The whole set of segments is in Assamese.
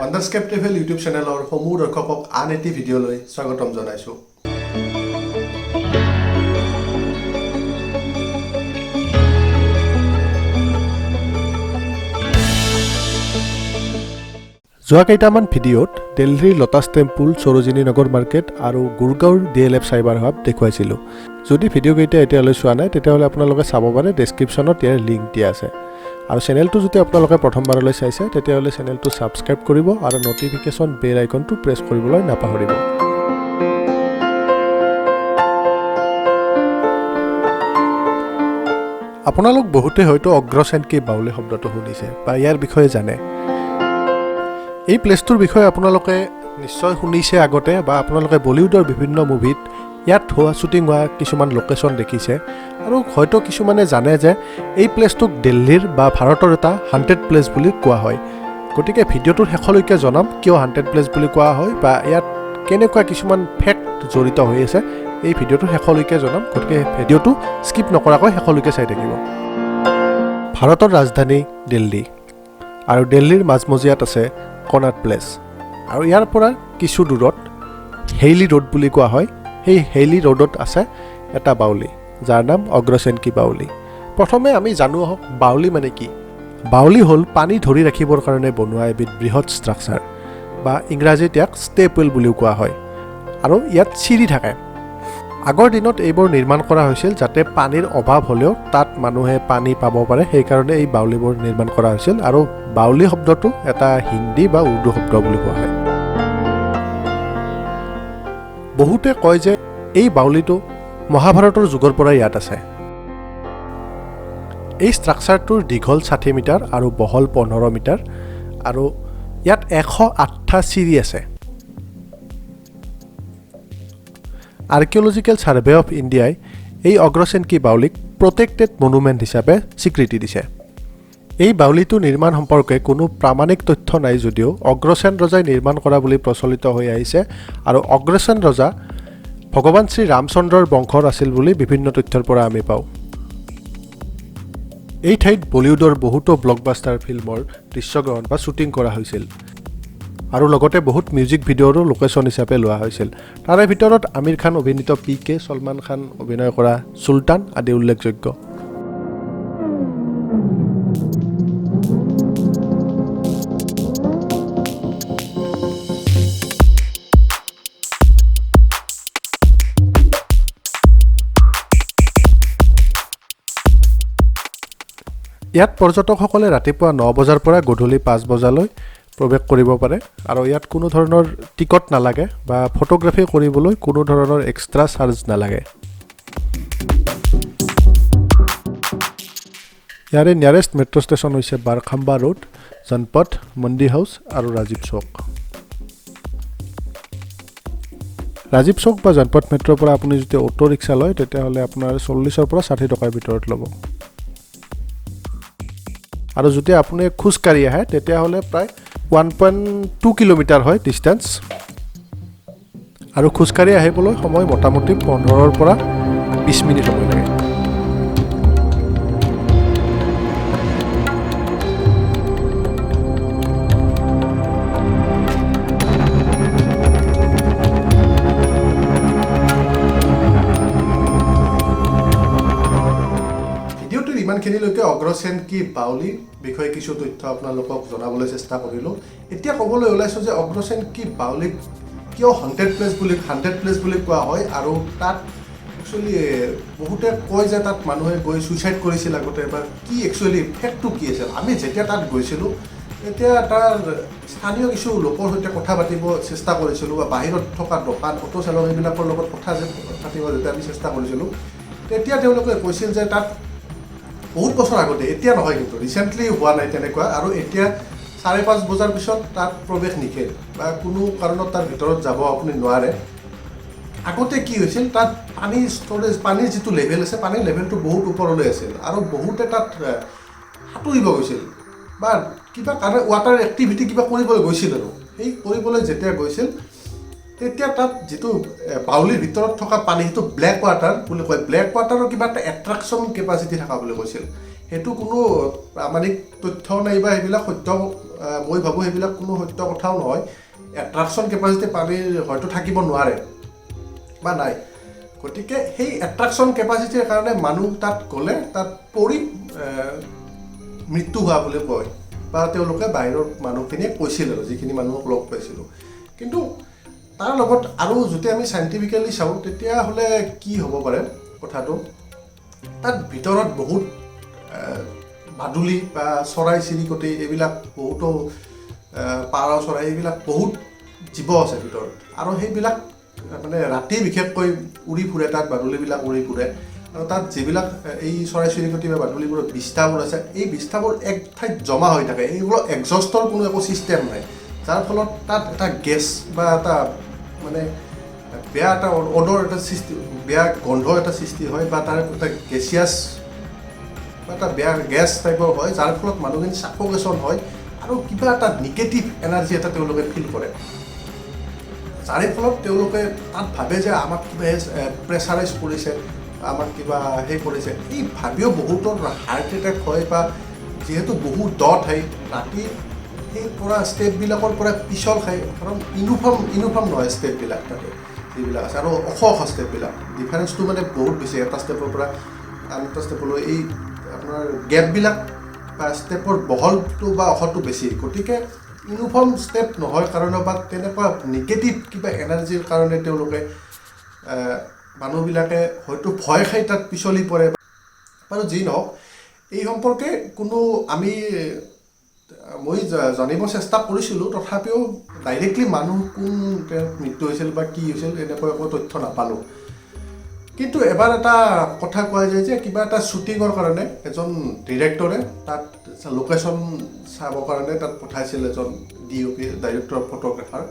আণ্ডাৰস্কেপ ট্ৰেভেল ইউটিউব চেনেলৰ সমূহ দৰ্শকক আন এটি ভিডিঅ'লৈ স্বাগতম জনাইছোঁ। যোৱা কেইটামান ভিডিঅ'ত দিল্লীৰ লোটাছ টেম্পুল, সৰোজিনী নগৰ মাৰ্কেট আৰু গুৰগাঁৱৰ DLF চাইবাৰ হাব দেখুৱাইছিলোঁ। যদি ভিডিঅ'কেইটা এতিয়ালৈ চোৱা নাই তেতিয়াহ'লে আপোনালোকে চাব পাৰে, ডেছক্ৰিপশ্যনত ইয়াৰ লিংক দিয়া আছে। আৰু চেনেলটো যদি আপোনালোকে প্ৰথমবাৰলৈ চাইছে তেতিয়াহ'লে চেনেলটো ছাবস্ক্ৰাইব কৰিব আৰু নটিফিকেশ্যন বেল আইকনটো প্ৰেছ কৰিবলৈ নাপাহৰিব। আপোনালোক বহুতে হয়তো অগ্ৰসেন কি বাউলি শব্দটো শুনিছে বা ইয়াৰ বিষয়ে জানে। এই প্লেচটোৰ বিষয়ে আপোনালোকে নিশ্চয় শুনিছে আগতে, বা আপোনালোকে বলিউডৰ বিভিন্ন মুভিত ইয়াত শ্বুটিং হোৱা কিছুমান লোকেশ্যন দেখিছে, আৰু হয়তো কিছুমানে জানে যে এই প্লেচটোক দিল্লীৰ বা ভাৰতৰ এটা হাণ্টেড প্লেচ বুলি কোৱা হয়। গতিকে ভিডিঅ'টোৰ শেষলৈকে জনাম কিয় হাণ্টেড প্লেচ বুলি কোৱা হয় বা ইয়াত কেনেকুৱা কিছুমান ফেক্ট জড়িত হৈ আছে, এই ভিডিঅ'টোৰ শেষলৈকে জনাম। গতিকে ভিডিঅ'টো স্কিপ নকৰাকৈ শেষলৈকে চাই থাকিব। ভাৰতৰ ৰাজধানী দিল্লী, আৰু দিল্লীৰ মাজমজিয়াত আছে কনাট প্লেচ, আৰু ইয়াৰ পৰা কিছু দূৰত হেইলি ৰোড বুলি কোৱা হয়। সেই হেইলি ৰোডত আছে এটা বাউলি, যাৰ নাম অগ্ৰসেন কি বাউলি। প্ৰথমে আমি জানো আহক বাউলি মানে কি। বাউলি হ'ল পানী ধৰি ৰাখিবৰ কাৰণে বনোৱা এবিধ বৃহৎ ষ্ট্ৰাকচাৰ, বা ইংৰাজীত ইয়াক ষ্টেপৱেল বুলিও কোৱা হয়, আৰু ইয়াত চিৰি থাকে। আগৰ দিনত এইবোৰ নিৰ্মাণ কৰা হৈছিল যাতে পানীৰ অভাৱ হ'লেও তাত মানুহে পানী পাব পাৰে, সেইকাৰণে এই বাউলিবোৰ নিৰ্মাণ কৰা হৈছিল। আৰু বাউলি শব্দটো এটা হিন্দী বা উৰ্দু শব্দ বুলি কোৱা হয়। বহুতে কয় যে এই বাউলিটো মহাভাৰতৰ যুগৰ পৰা ইয়াত আছে। এই ষ্ট্ৰাকচাৰটোৰ দীঘল 60 মিটাৰ আৰু বহল 15 মিটাৰ, আৰু ইয়াত 108টা চিৰি আছে। আৰ্কিঅলজিকেল ছাৰ্ভে অফ ইণ্ডিয়াই এই অগ্ৰসেন কি বাউলিক প্ৰটেক্টেড মনুমেণ্ট হিচাপে স্বীকৃতি দিছে। এই বাউলিটো নিৰ্মাণ সম্পৰ্কে কোনো প্ৰামাণিক তথ্য নাই যদিও অগ্ৰসেন ৰজাই নিৰ্মাণ কৰা বুলি প্ৰচলিত হৈ আহিছে, আৰু অগ্ৰসেন ৰজা ভগৱান শ্ৰী ৰামচন্দ্ৰৰ বংশৰ আছিল বুলি বিভিন্ন তথ্যৰ পৰা আমি পাওঁ। এই ঠাইত বলিউডৰ বহুতো ব্লকবাষ্টাৰ ফিল্মৰ দৃশ্যগ্ৰহণ বা শ্বুটিং কৰা হৈছিল, আৰু লগতে বহুত মিউজিক ভিডিঅ'ৰো লোকেশ্যন হিচাপে লোৱা হৈছিল। তাৰে ভিতৰত আমিৰ খান অভিনীত PK, ছলমান খান অভিনয় কৰা চুলতান আদি উল্লেখযোগ্য। ইয়াত পৰ্যটকসকলে ৰাতিপুৱা 9 বজাৰ পৰা গধূলি 5 বজালৈ প্ৰৱেশ কৰিব পাৰে, আৰু ইয়াত কোনো ধৰণৰ টিকট নালাগে বা ফটোগ্ৰাফী কৰিবলৈ কোনো ধৰণৰ এক্সট্ৰা চাৰ্জ নালাগে। ইয়াৰে নিয়াৰেষ্ট মেট্ৰ' ষ্টেচন হৈছে বাৰখাম্বা ৰোড, জনপথ, মন্দি হাউচ আৰু ৰাজীৱ চৌক। ৰাজীৱ চৌক বা জনপথ মেট্ৰ'ৰ পৰা আপুনি যদি অটো ৰিক্সা লয় তেতিয়াহ'লে আপোনাৰ 40ৰ পৰা 60 টকাৰ ভিতৰত ল'ব, আৰু যদি আপুনি খোজকাঢ়ি আহে তেতিয়াহ'লে প্ৰায় 1.2 কিলোমিটাৰ হয় ডিষ্টেঞ্চ, আৰু খোজকাঢ়ি আহিবলৈ সময় মোটামুটি 15ৰ পৰা 20 মিনিট সময় লাগে। ইমানখিনিলৈকে অগ্ৰসেন কি বাউলিৰ বিষয়ে কিছু তথ্য আপোনালোকক জনাবলৈ চেষ্টা কৰিলোঁ। এতিয়া ক'বলৈ ওলাইছোঁ যে অগ্ৰসেন কি বাউলিক কিয় হাণ্টেড প্লেচ বুলি কোৱা হয়, আৰু তাত একচুৱেলি বহুতে কয় যে তাত মানুহে গৈ ছুইচাইড কৰিছিল আগতে, বা কি একচুৱেলি ফেক্টটো কি আছিল। আমি যেতিয়া তাত গৈছিলোঁ তেতিয়া তাৰ স্থানীয় কিছু লোকৰ সৈতে কথা পাতিব চেষ্টা কৰিছিলোঁ, বা বাহিৰত থকা দোকান, অটো চালক এইবিলাকৰ লগত কথা পাতিব যেতিয়া আমি চেষ্টা কৰিছিলোঁ, তেতিয়া তেওঁলোকে কৈছিল যে তাত বহুত বছৰ আগতে, এতিয়া নহয় কিন্তু ৰিচেণ্টলি হোৱা নাই তেনেকুৱা, আৰু এতিয়া 5:30 বজাৰ পিছত তাত প্ৰৱেশ নিষেধ, বা কোনো কাৰণত তাৰ ভিতৰত যাব আপুনি নোৱাৰে। আগতে কি হৈছিল, তাত পানীৰ যিটো লেভেল আছে, পানীৰ লেভেলটো বহুত ওপৰলৈ আছিল, আৰু বহুতে তাত সাঁতুৰিব গৈছিল বা কিবা ৱাটাৰ এক্টিভিটি কিবা কৰিবলৈ গৈছিল, আৰু সেই কৰিবলৈ যেতিয়া গৈছিল তেতিয়া তাত যিটো বাউলিৰ ভিতৰত থকা পানী, সেইটো ব্লেক ৱাটাৰ বুলি কয়। ব্লেক ৱাটাৰৰ কিবা এটা এট্ৰাকশ্যন কেপাচিটি থকা বুলি কৈছিল। সেইটো কোনো প্ৰামাণিক তথ্য নাই বা সেইবিলাক সত্য মই ভাবোঁ সেইবিলাক কোনো সত্য কথাও নহয় এট্ৰাকশ্যন কেপাচিটি পানীৰ হয়তো থাকিব নোৱাৰে বা নাই গতিকে সেই এট্ৰাকশ্যন কেপাচিটিৰ কাৰণে মানুহ তাত গ'লে তাত পৰি মৃত্যু হোৱা বুলি কয় বা তেওঁলোকে বাহিৰৰ মানুহখিনিয়ে কৈছিল আৰু যিখিনি মানুহক লগ পাইছিলোঁ কিন্তু তাৰ লগত আৰু যদি আমি চাইণ্টিফিকেলি চাওঁ তেতিয়াহ'লে কি হ'ব পাৰে কথাটো তাত ভিতৰত বহুত বাদুলি বা চৰাই চিৰিকটি এইবিলাক বহুতো পাৰ চৰাই এইবিলাক বহুত জীৱ আছে ভিতৰত আৰু সেইবিলাক মানে ৰাতি বিশেষকৈ উৰি ফুৰে তাত বাদুলিবিলাক উৰি ফুৰে আৰু তাত যিবিলাক এই চৰাই চিৰিকটি বা বাদুলিবোৰৰ বিষ্ঠাবোৰ আছে এই বিষ্ঠাবোৰ এক ঠাইত জমা হৈ থাকে এইবোৰৰ এক্সষ্টৰ কোনো একো ছিষ্টেম নাই যাৰ ফলত তাত এটা গেছ বা এটা মানে বেয়া এটা অডৰ এটা সৃষ্টি বেয়া গন্ধ এটা সৃষ্টি হয় বা তাৰ এটা গেছিয়াছ বা এটা বেয়া গেছ টাইপৰ হয় যাৰ ফলত মানুহখিনি ছাফ'কেশ্যন হয় আৰু কিবা এটা নিগেটিভ এনাৰ্জি এটা তেওঁলোকে ফিল কৰে যাৰে ফলত তেওঁলোকে তাত ভাবে যে আমাক কিবা প্ৰেছাৰাইজ কৰিছে আমাক কিবা সেই কৰিছে এই ভাবিও বহুতৰ হাৰ্ট এটেক হয় বা যিহেতু বহুত দ ঠাই ৰাতি সেই পৰা ষ্টেপবিলাকৰ পৰা পিছল খায় কাৰণ ইউনিফৰ্ম নহয় ষ্টেপবিলাক তাতে যিবিলাক আছে আৰু ওখ ষ্টেপবিলাক ডিফাৰেঞ্চটো মানে বহুত বেছি এটা ষ্টেপৰ পৰা আন এটা ষ্টেপলৈ এই আপোনাৰ গেপবিলাক বা ষ্টেপৰ বহলটো বা ওখটো বেছি গতিকে ইউনিফৰ্ম ষ্টেপ নহয় কাৰণে বা তেনেকুৱা নিগেটিভ কিবা এনাৰ্জিৰ কাৰণে তেওঁলোকে মানুহবিলাকে হয়তো ভয় খাই তাত পিছলি পৰে বাৰু যি নহওক এই সম্পৰ্কে কোনো মই জানিব চেষ্টা কৰিছিলোঁ তথাপিও ডাইৰেক্টলি মানুহ কোন মৃত্যু হৈছিল বা কি হৈছিল এনেকুৱা একো তথ্য নাপালোঁ কিন্তু এবাৰ এটা কথা কোৱা যায় যে কিবা এটা শ্বুটিঙৰ কাৰণে এজন ডিৰেক্টৰে তাত লোকেশ্যন চাবৰ কাৰণে তাত পঠাইছিল এজন DOP ডাইৰেক্টৰ ফটোগ্ৰাফাৰ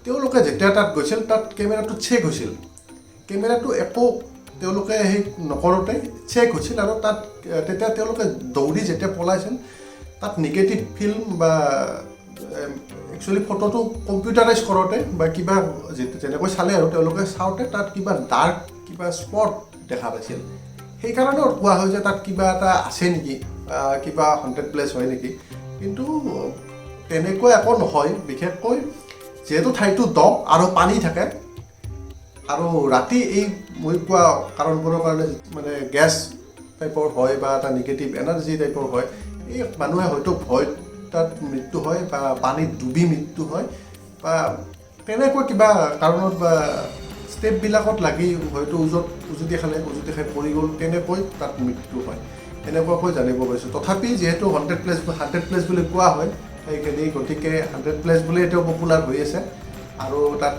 তেওঁলোকে যেতিয়া তাত গৈছিল তাত কেমেৰাটো চেক হৈছিল কেমেৰাটো একো তেওঁলোকে সেই নকৰোঁতে চেক হৈছিল আৰু তাত তেতিয়া তেওঁলোকে দৌৰি যেতিয়া পলাইছিল তাত নিগেটিভ ফিল্ম বা একচুৱেলি ফটোটো কম্পিউটাৰাইজ কৰোঁতে বা কিবা যেনেকৈ চালে আৰু তেওঁলোকে চাওঁতে তাত কিবা ডাৰ্ক কিবা স্পট দেখা পাইছিল সেইকাৰণে কোৱা হয় যে তাত কিবা এটা আছে নেকি কিবা হণ্টেড প্লেচ হয় নেকি কিন্তু তেনেকৈ একো নহয় বিশেষকৈ যিহেতু ঠাইটো দ আৰু পানী থাকে আৰু ৰাতি এই মই কোৱা কাৰণবোৰৰ কাৰণে মানে গেছ টাইপৰ হয় বা এটা নিগেটিভ এনাৰ্জি টাইপৰ হয় এই মানুহে হয়তো ভয় তাত মৃত্যু হয় বা পানীত ডুবি মৃত্যু হয় বা তেনেকুৱা কিবা কাৰণত বা ষ্টেপবিলাকত লাগি হয়তো উজুতি খাই পৰি গ'ল তেনেকৈ তাত মৃত্যু হয় এনেকুৱাকৈ জানিব পাৰিছোঁ তথাপি যিহেতু হণ্টেড প্লেচ বুলি কোৱা হয় সেইখিনি গতিকে 100 প্লেচ বুলি এতিয়াও পপুলাৰ হৈ আছে আৰু তাত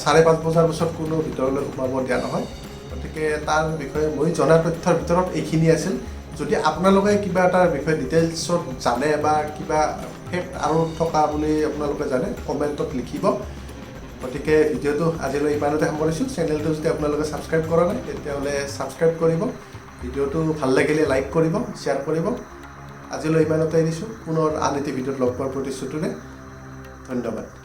5:30 বজাৰ পিছত কোনো ভিতৰলৈ সোমাব দিয়া নহয় গতিকে তাৰ বিষয়ে মই জনা তথ্যৰ ভিতৰত এইখিনি আছিল যদি আপোনালোকে কিবা এটা বিষয়ে ডিটেইলছত জানে বা কিবা ফেক্ট আৰু থকা বুলি আপোনালোকে জানে কমেণ্টত লিখিব গতিকে ভিডিঅ'টো আজিলৈ ইমানতে সামৰিছোঁ চেনেলটো যদি আপোনালোকে ছাবস্ক্ৰাইব কৰা নাই তেতিয়াহ'লে ছাবস্ক্ৰাইব কৰিব ভিডিঅ'টো ভাল লাগিলে লাইক কৰিব শ্বেয়াৰ কৰিব আজিলৈ ইমানতে এৰিছোঁ পুনৰ আন এটি ভিডিঅ'ত লগ পোৱাৰ প্ৰতিশ্ৰুতিৰে ধন্যবাদ